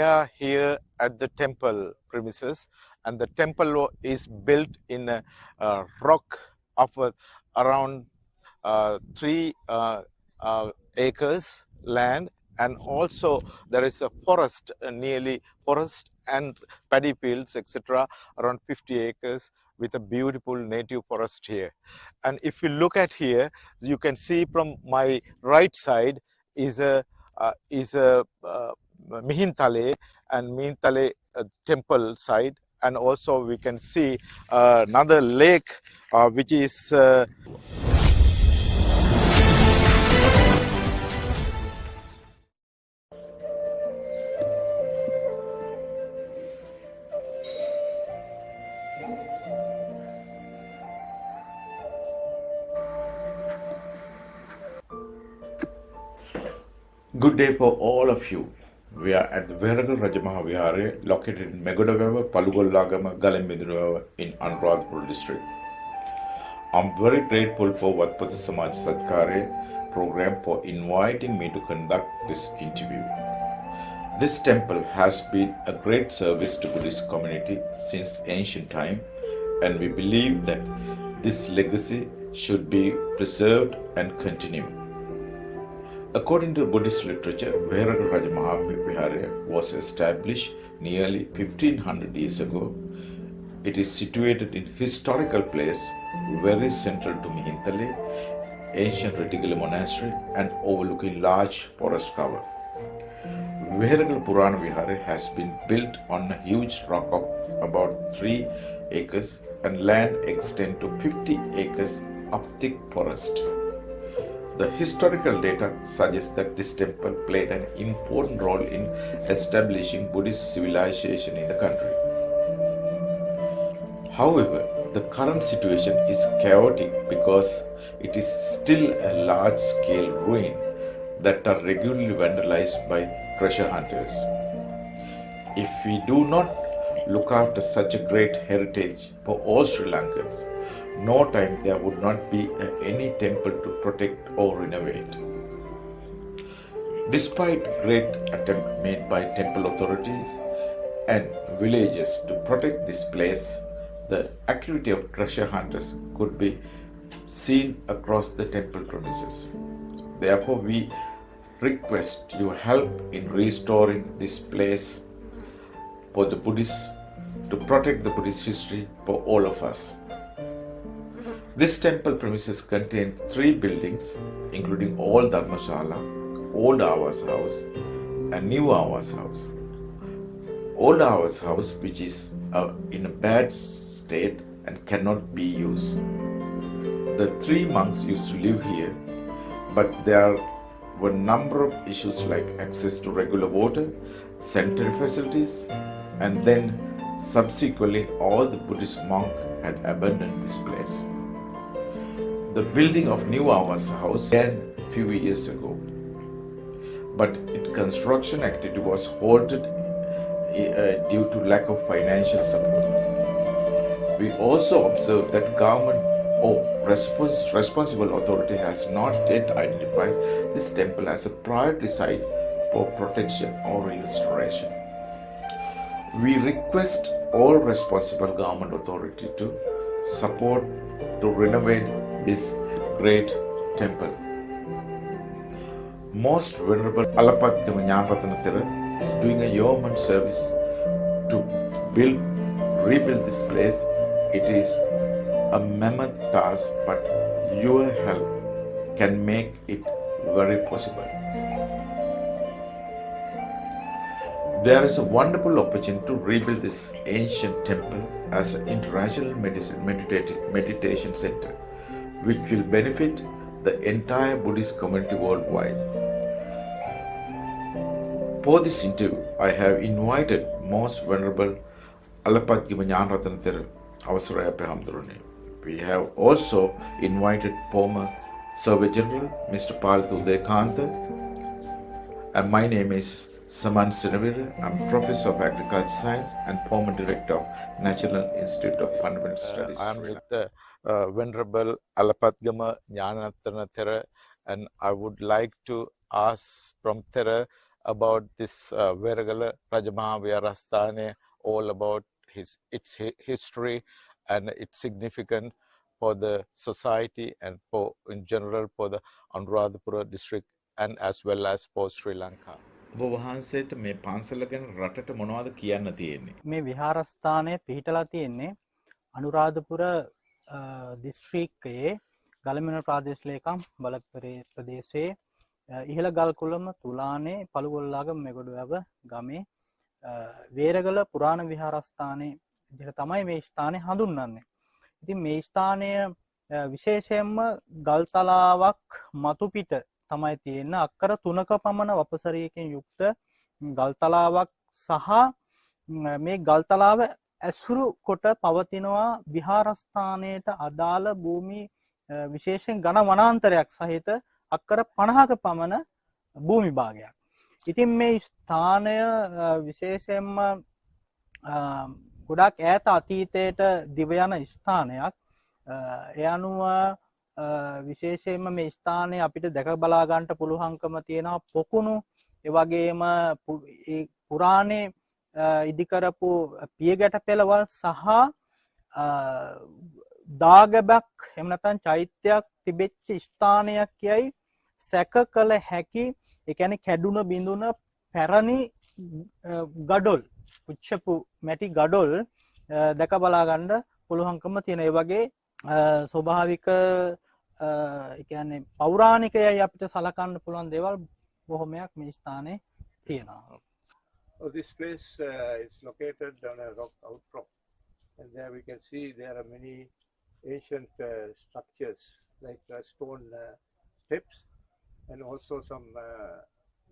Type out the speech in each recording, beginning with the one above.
are here at the temple premises, and the temple is built in a rock of around 3 acres land, and also there is a forest, nearly forest and paddy fields, etc., around 50 acres with a beautiful native forest here. And if you look at here, you can see from my right side is a Mihintale and Mihintale temple side, and also we can see another lake which is Good day for all of you. We are at the Veragal Rajamaha Vihare, located in Megodaveva, Palugollagama, Galembidruva in Anuradhapur district. I'm very grateful for Vatpatha Samaj Satkare program for inviting me to conduct this interview. This temple has been a great service to Buddhist community since ancient time, and we believe that this legacy should be preserved and continue. According to Buddhist literature, Veragal Rajamaha Vihare was established nearly 1500 years ago. It is situated in historical place very central to Mihintale, ancient Retigala monastery, and overlooking large forest cover. Veragal Purana Vihare has been built on a huge rock of about 3 acres, and land extend to 50 acres of thick forest. The historical data suggests that this temple played an important role in establishing Buddhist civilization in the country. However, the current situation is chaotic because it is still a large-scale ruin that are regularly vandalized by treasure hunters. If we do not look after such a great heritage for all Sri Lankans, no time there would not be any temple to protect or renovate. Despite great attempt made by temple authorities and villagers to protect this place, the activity of treasure hunters could be seen across the temple premises. Therefore, we request your help in restoring this place for the Buddhists, to protect the Buddhist history for all of us. This temple premises contain 3 buildings, including old Dharmashala, old Avas house, and new Avas house. Old Avas house, which is in a bad state and cannot be used. The 3 monks used to live here, but there were a number of issues like access to regular water, sanitary facilities, and then subsequently all the Buddhist monks had abandoned this place. The building of new Avas house began a few years ago, but its construction activity was halted due to lack of financial support. We also observed that government or responsible authority has not yet identified this temple as a priority site for protection or restoration. We request all responsible government authority to support to renovate this great temple. Most Venerable Alapadgama Jnanaratana Thera is doing a yeoman service to rebuild this place. It is a mammoth task, but your help can make it very possible. There is a wonderful opportunity to rebuild this ancient temple as an international meditation center, which will benefit the entire Buddhist community worldwide. For this interview, I have invited Most Venerable Alapadgama Jnanaratana Thera, Avasaraya Hamdurani. We have also invited former Surveyor General Mr. Palathu Dekanta, and my name is Saman Sinavira. I'm Professor of Agriculture Science and former Director of National Institute of Fundamental Studies. I am with the Venerable Alapadgama Jnanaratana Thera, and I would like to ask from Thera about this Veragala Rajamaha Viharasthane, all about its history and its significance for the society and for in general for the Anuradhapura district and as well as for Sri Lanka. ඔබ වහන්සේට මේ පන්සල ගැන රටට මොනවද කියන්න තියෙන්නේ? මේ විහාරස්ථානය පිහිටලා තියෙන්නේ අනුරාධපුර දිස්ත්‍රික්කයේ ගලමෙන ප්‍රාදේශ ලේකම් බල ප්‍රදේශයේ ඉහළ ගල්කුළම තුලානේ පළුගොල්ලාගම මෙගොඩුවැව ගමේ වේරගල පුරාණ විහාරස්ථානයේ විදිහට තමයි මේ ස්ථානය හඳුන්වන්නේ. ඉතින් මේ ස්ථානය විශේෂයෙන්ම ගල්තලාවක් මතු පිට තමයි තියෙන අක්කර 3ක පමණ වපසරියකින් යුක්ත ගල්තලාවක් සහ මේ ගල්තලාව ඇසුරු කොට පවතිනවා විහාරස්ථානයට අදාළ භූමි විශේෂයෙන් ඝන වනාන්තරයක් සහිත අක්කර 50ක පමණ භූමි භාගයක්. ඉතින් මේ ස්ථානය විශේෂයෙන්ම ගොඩක් ඈත අතීතයට දිව යන ස්ථානයක්. ඒ අනුව විශේෂයෙන්ම මේ ස්ථානයේ අපිට දැක බලා ගන්නට පුළුවන්කම තියෙනවා පොකුණු ඒ වගේම ඒ පුරාණේ ඉදි කරපු පියගැට පෙළවල් සහ දාගබක් එහෙම නැත්නම් චෛත්‍යයක් තිබෙච්ච ස්ථානයක් යයි සැක කළ හැකි. ඒ කියන්නේ කැඩුන බිඳුන පැරණි ගඩොල් පුච්චපු මැටි ගඩොල් දැක බලා ගන්න පුළුවන්කම තියෙන. ඒ වගේ ස්වභාවික ඒ කියන්නේ පෞරාණිකයයි අපිට සලකන්න පුළුවන් දේවල් බොහොමයක් මේ ස්ථානයේ තියෙනවා. This place is located on a rock outcrop, and there we can see there are many ancient structures like stone steps, and also some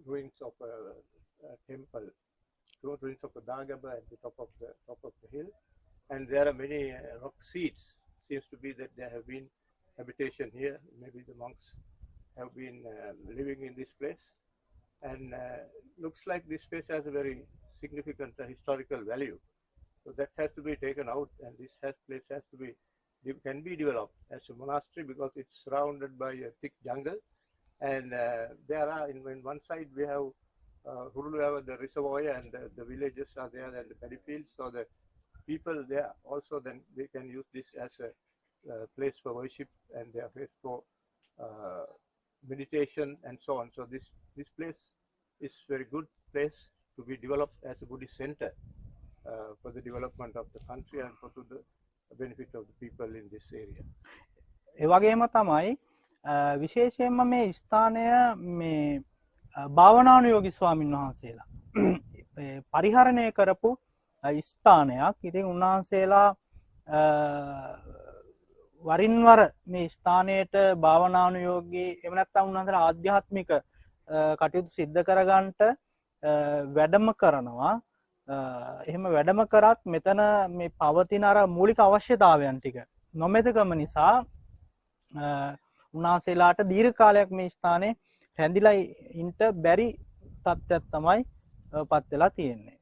ruins of a temple, ruins of a Dagaba at the top of the hill, and there are many rock seats. Seems to be that there have been habitation here. Maybe the monks have been living in this place. And looks like this place has a very significant historical value. So that has to be taken out, and this place has to be can be developed as a monastery because it's surrounded by a thick jungle. And there are in one side we have Huruluava, the reservoir, and the villages are there, and the paddy fields. So the people there also then they can use this as a place for worship and their place for meditation and so on. So this place is very good place to be developed as a Buddhist center for the development of the country and for the benefit of the people in this area. ඒ වගේම තමයි විශේෂයෙන්ම මේ ස්ථානය මේ භාවනානුයෝගී ස්වාමින් වහන්සේලා පරිහරණය කරපු ස්ථානයක්. ඉතින් උන්වහන්සේලා වරින් වර මේ ස්ථානයට භාවනානුයෝගී එහෙම නැත්නම් උන්වහන්සේලා ආධ්‍යාත්මික කටයුතු සිද්ධ කරගන්නට වැඩම කරනවා. එහෙම වැඩම කරත් මෙතන මේ පවතින අර මූලික අවශ්‍යතාවයන් ටික නොමැතිකම නිසා උන්වහන්සේලාට දීර්ඝ කාලයක් මේ ස්ථානයේ රැඳිලා ඉන්න බැරි තත්ත්වයක් තමයි පත් වෙලා තියෙන්නේ.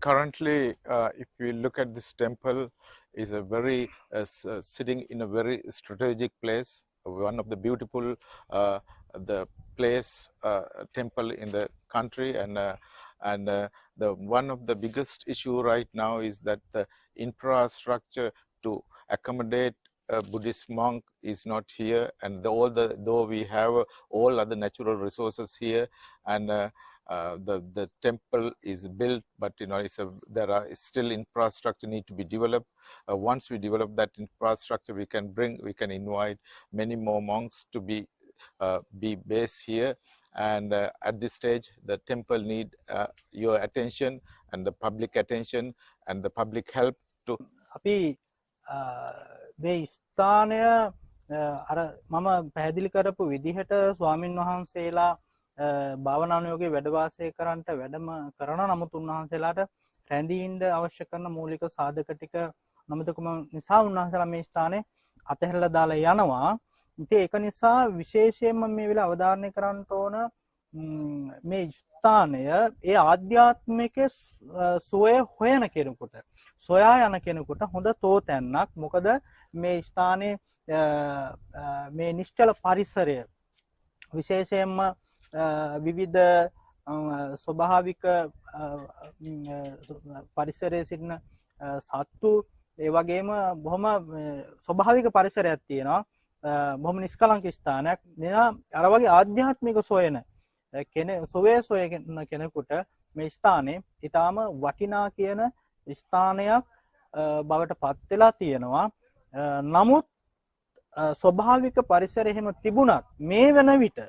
Currently, if we look at this temple, is a very sitting in a very strategic place, one of the beautiful the place temple in the country, and the one of the biggest issue right now is that the infrastructure to accommodate a Buddhist monk is not here, and though we have all other natural resources here, and the temple is built, but there are still infrastructure need to be developed. Once we develop that infrastructure, we can invite many more monks to be based here. And at this stage, the temple need your attention and the public attention and the public help to. අපි මේ ස්ථානය අර මම පැහැදිලි කරපු විදිහට ස්වාමින් වහන්සේලා භාවනානුයෝගී වැඩ වාසය කරන්නට වැඩම කරන නමුත් උන්වහන්සේලාට රැඳී ඉන්න අවශ්‍ය කරන මූලික සාධක ටික නොමැතිකම නිසා උන්වහන්සේලා මේ ස්ථානේ අතහැරලා දාලා යනවා. ඉතින් ඒක නිසා විශේෂයෙන්ම මේ වෙලාව අවධාරණය කරන්න ඕන මේ ස්ථානය ඒ ආධ්‍යාත්මික සෝය හොයන කෙනෙකුට සොයා යන කෙනෙකුට හොඳ තෝතැන්නක්. මොකද මේ ස්ථානයේ මේ නිශ්චල පරිසරය විශේෂයෙන්ම විවිධ ස්වභාවික පරිසරයේ සිටින සත්තු ඒ වගේම බොහොම ස්වභාවික පරිසරයක් තියෙනවා. බොහොම නිස්කලංක ස්ථානයක්. නෙලා අර වගේ ආධ්‍යාත්මික සොයන සොයන කෙනෙකුට මේ ස්ථානේ ඊටාම වටිනා කියන ස්ථානයක් බවට පත් වෙලා තියෙනවා. නමුත් ස්වභාවික පරිසරය එහෙම තිබුණත් මේ වෙන විට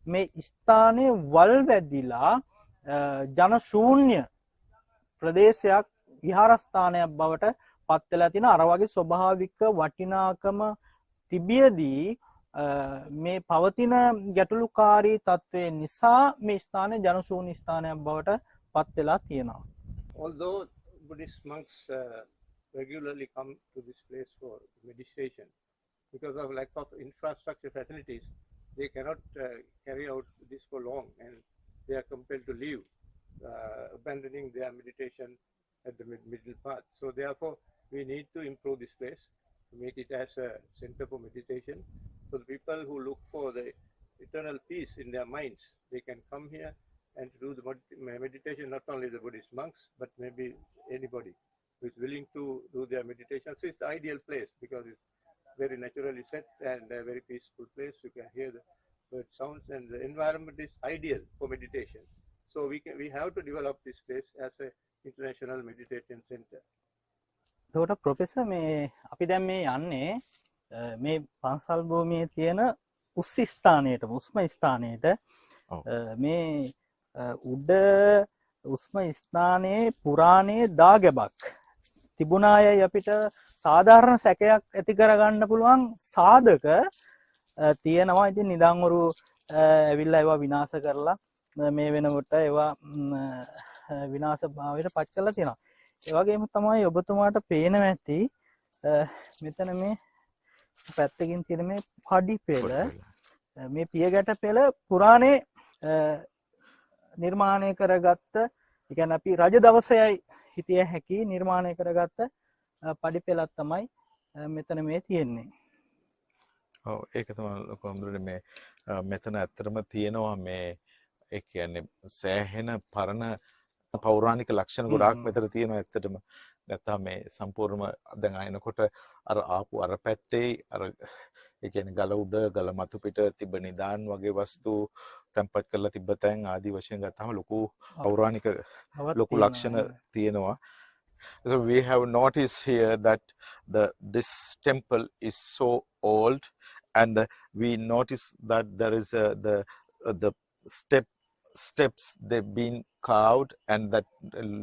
මේ ස්ථානයේ වල් වැදිලා ජන ශූන්‍ය ප්‍රදේශයක් විහාරස්ථානයක් බවට පත් වෙලා තියෙන අර වගේ ස්වභාවික වටිනාකම තිබියදී මේ පවතින ගැටලුකාරී තත්ත්වය නිසා මේ ස්ථානය ජන ශූන්‍ය ස්ථානයක් බවට පත් වෙලා තියෙනවා. Although Buddhist monks regularly come to this place for meditation, because of lack of infrastructure facilities, they cannot carry out this for long, and they are compelled to leave, abandoning their meditation at the middle path. So therefore, we need to improve this place to make it as a center for meditation. So the people who look for the eternal peace in their minds, they can come here and do the meditation, not only the Buddhist monks, but maybe anybody who is willing to do their meditation. So it's the ideal place because it's very naturally set and a very peaceful place. You can hear the bird sounds and the environment is ideal for meditation. So we have to develop this place as a international meditation center. එතකොට professor මේ අපි දැන් මේ යන්නේ මේ පන්සල් භූමියේ තියෙන උස් ස්ථානයට උස්ම ස්ථානයට මේ උඩ උස්ම ස්ථානයේ පුරාණයේ දාගැබක් තිබුණායයි අපිට සාධාරණ සැකයක් ඇති කරගන්න පුළුවන් සාධක තියෙනවා. ඉතින් නිදාංවරු ඇවිල්ලා ඒවා විනාශ කරලා මේ වෙනකොට ඒවා විනාශභාවයට පත් කරලා තියෙනවා. ඒ වගේම තමයි ඔබතුමාට පේනවා ඇති මෙතන මේ පැත්තකින් තියෙන මේ පඩි පෙළ මේ පියගැට පෙළ පුරාණේ නිර්මාණය කරගත්ත ඒ කියන්නේ අපි රජ දවසේයි හිතිය හැකි නිර්මාණය කරගත්ත පඩි පෙළක් තමයි මෙතන මේ තියෙන්නේ. ඔව් ඒක තමයි ලොකු අඳුරේ මේ මෙතන ඇත්තටම තියෙනවා මේ ඒ කියන්නේ සෑහෙන පරණ පෞරාණික ලක්ෂණ ගොඩාක් මෙතන තියෙනවා ඇත්තටම. නැත්නම් මේ සම්පූර්ණම දැන් අයනකොට අර ආපු අර පැත්තේ අර ඒ කියන්නේ ගල උඩ ගල මතු පිට තිබ්බ නිදාන් වගේ වස්තු තැන්පත් කරලා තිබ්බ තැන් ආදී වශයෙන් ගත්තාම ලොකු පෞරාණික ලොකු ලක්ෂණ තියෙනවා. So we have noticed here that this temple is so old, and we notice that there is the steps they've been carved, and that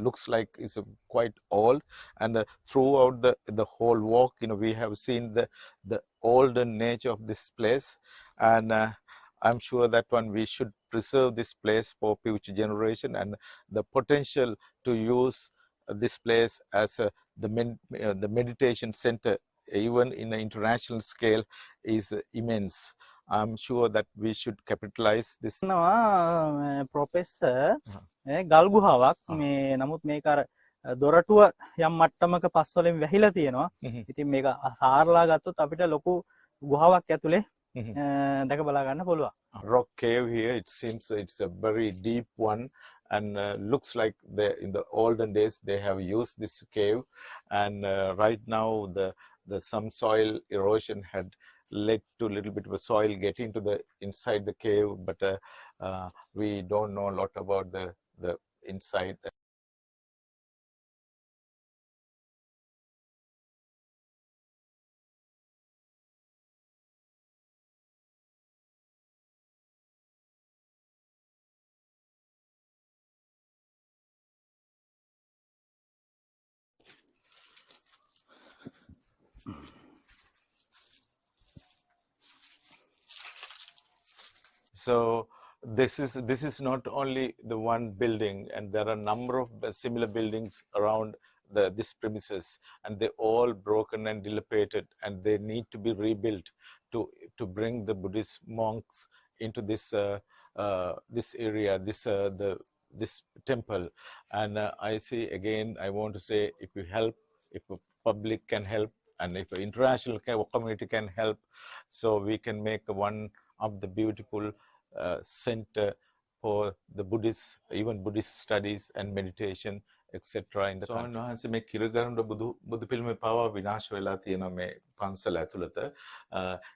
looks like it's quite old. And throughout the whole walk, we have seen the older nature of this place, and I'm sure that we should preserve this place for future generation, and the potential to use this place as the meditation center, even in an international scale, is immense. I'm sure that we should capitalize this. Professor ගල් ගුහාවක් මේ නමුත් මේක අර දොරටුව යම් මට්ටමක පස්වලින් වැහිලා තියෙනවා. ඉතින් මේක සාරලා ගත්තොත් අපිට ලොකු ගුහාවක් ඇතුලේ දැක බලා ගන්න පුළුවන්. Rock cave here, it seems it's a very deep one, and looks like in the olden days they have used this cave, and right now the some soil erosion had led to a little bit of a soil getting to the inside the cave, but we don't know a lot about the inside. So this is not only the one building, and there are a number of similar buildings around this premises, and they're all broken and dilapidated, and they need to be rebuilt to bring the Buddhist monks into this this area, this temple. And I say again, I want to say, if you help, if the public can help, and if the international community can help, so we can make one of the beautiful center for the Buddhist, even Buddhist studies and meditation, etc. in the country. ස්වාමීන් වහන්සේ මේ කිරගරුඬ බුදු පිළිමේ පවා විනාශ වෙලා තියෙනවා මේ පන්සල ඇතුළත.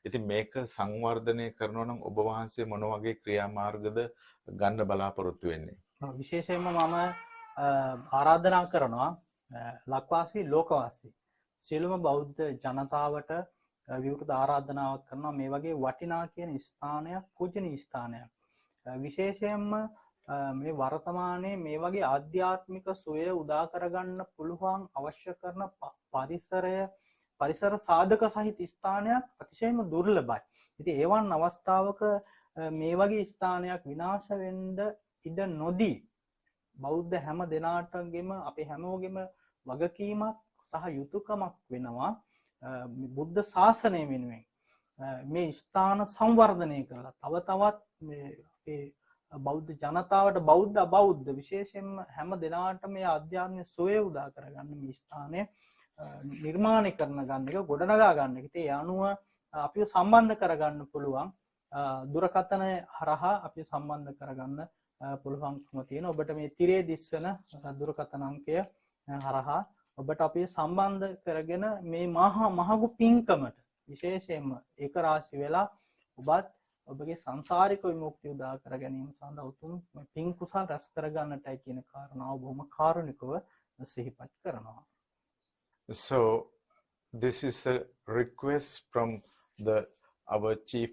ඉතින් මේක සංවර්ධනය කරනවා නම් ඔබ වහන්සේ මොන වගේ ක්‍රියාමාර්ගද ගන්න බලාපොරොත්තු වෙන්නේ? විශේෂයෙන්ම මම ආරාධනා කරනවා ලක්වාසී ලෝකවාසී සියලුම බෞද්ධ ජනතාවට විවෘත ආරාධනාවක් කරනවා මේ වගේ වටිනා කියන ස්ථානයක් පූජනීය ස්ථානයක් විශේෂයෙන්ම මේ වර්තමානයේ මේ වගේ ආධ්‍යාත්මික සුවය උදා කරගන්න පුළුවන් අවශ්‍ය කරන පරිසර සාධක සහිත ස්ථානයක් අතිශයම දුර්ලභයි. ඉතින් ඒවන් අවස්ථාවක මේ වගේ ස්ථානයක් විනාශ වෙන්න ඉඩ නොදී බෞද්ධ හැම දෙනාටම අපේ හැමෝගෙම වගකීමක් සහ යුතුයකමක් වෙනවා බුද්ධ ශාසනය වෙනුවෙන් මේ ස්ථාන සංවර්ධනය කරලා තව තවත් මේ බෞද්ධ ජනතාවට බෞද්ධ අබෞද්ධ විශේෂයෙන්ම හැම දෙනාටම මේ ආධ්‍යාත්මික සුවය උදා කරගන්න මේ ස්ථානය නිර්මාණය කරන ගන්න එක ගොඩනගා ගන්න එක. ඒ අනුව අපිව සම්බන්ධ කරගන්න පුළුවන් දුරකථන හරහා අපිව සම්බන්ධ කරගන්න පුළුවන්කම තියෙන. ඔබට මේ තිරේ දිස්වන දුරකථන අංකය හරහා ඔබට අපිව සම්බන්ධ කරගෙන මේ මහඟු පින්කමට විශේෂයෙන්ම ඒක රාශි වෙලා ඔබත් ඔබගේ සංසාරික විමුක්තිය උදා කර ගැනීම සඳහා උතුම් පින් කුසල් රැස් කර ගන්නටයි කියන කාරණාව බොහොම කාරුණිකව සිහිපත් කරනවා. So this is a request from our chief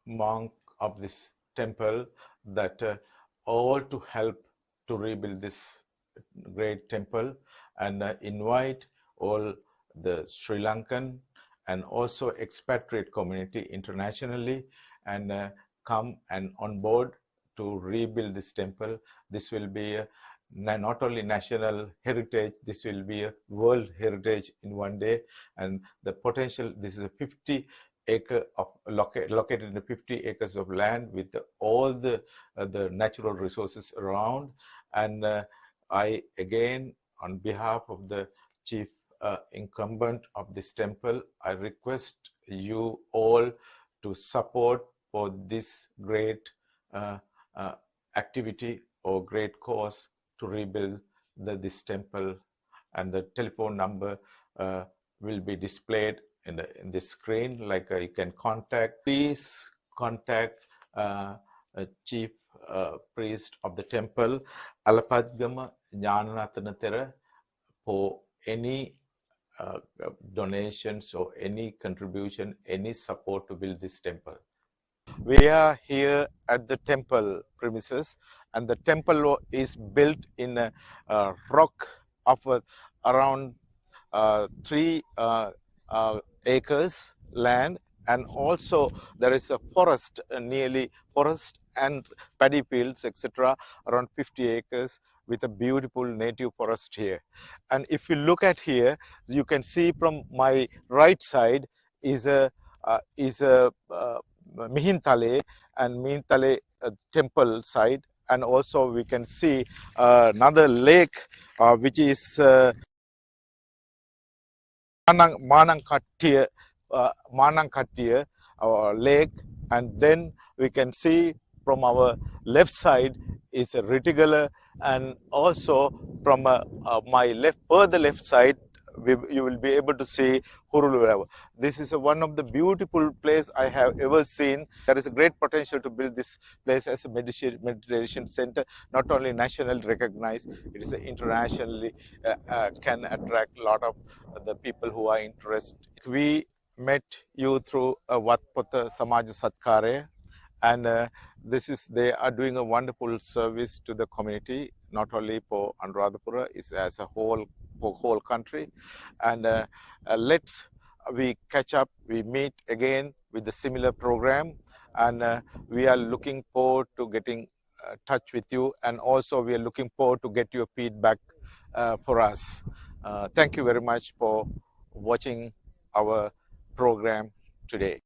monk of this temple that all to help to rebuild this great temple and invite all the Sri Lankan and also expatriate community internationally and come and on board to rebuild this temple. This will be not only national heritage, this will be a world heritage in one day. And the potential, this is a 50 acre of located in 50 acres of land with all the natural resources around. And I again, on behalf of the chief incumbent of this temple, I request you all to support for this great activity or great cause to rebuild this temple. And the telephone number will be displayed in the screen, like you can contact. Please contact chief priest of the temple, Alapadgama Jnananathanathera, for any donations or any contribution, any support to build this temple. We are here at the temple premises, and the temple is built in a rock of around 3 acres land, and also there is a forest, nearly forest and paddy fields, etc., around 50 acres with a beautiful native forest here. And if you look at here, you can see from my right side is a Mihintale and Mihintale temple side, and also we can see another lake which is Manangkattiya lake, and then we can see from our left side is a Retigala, and also from my further left side you will be able to see Hurulurava. This is one of the beautiful place I have ever seen. There is a great potential to build this place as a meditation center, not only nationally recognized, it is internationally can attract a lot of the people who are interested. We met you through Watpotha Samaja Satkaraya, and they are doing a wonderful service to the community, not only for Anuradhapura, it's as a whole country. And we catch up, we meet again with the similar program, and we are looking forward to getting touch with you, and also we are looking forward to get your feedback for us. Thank you very much for watching our program today.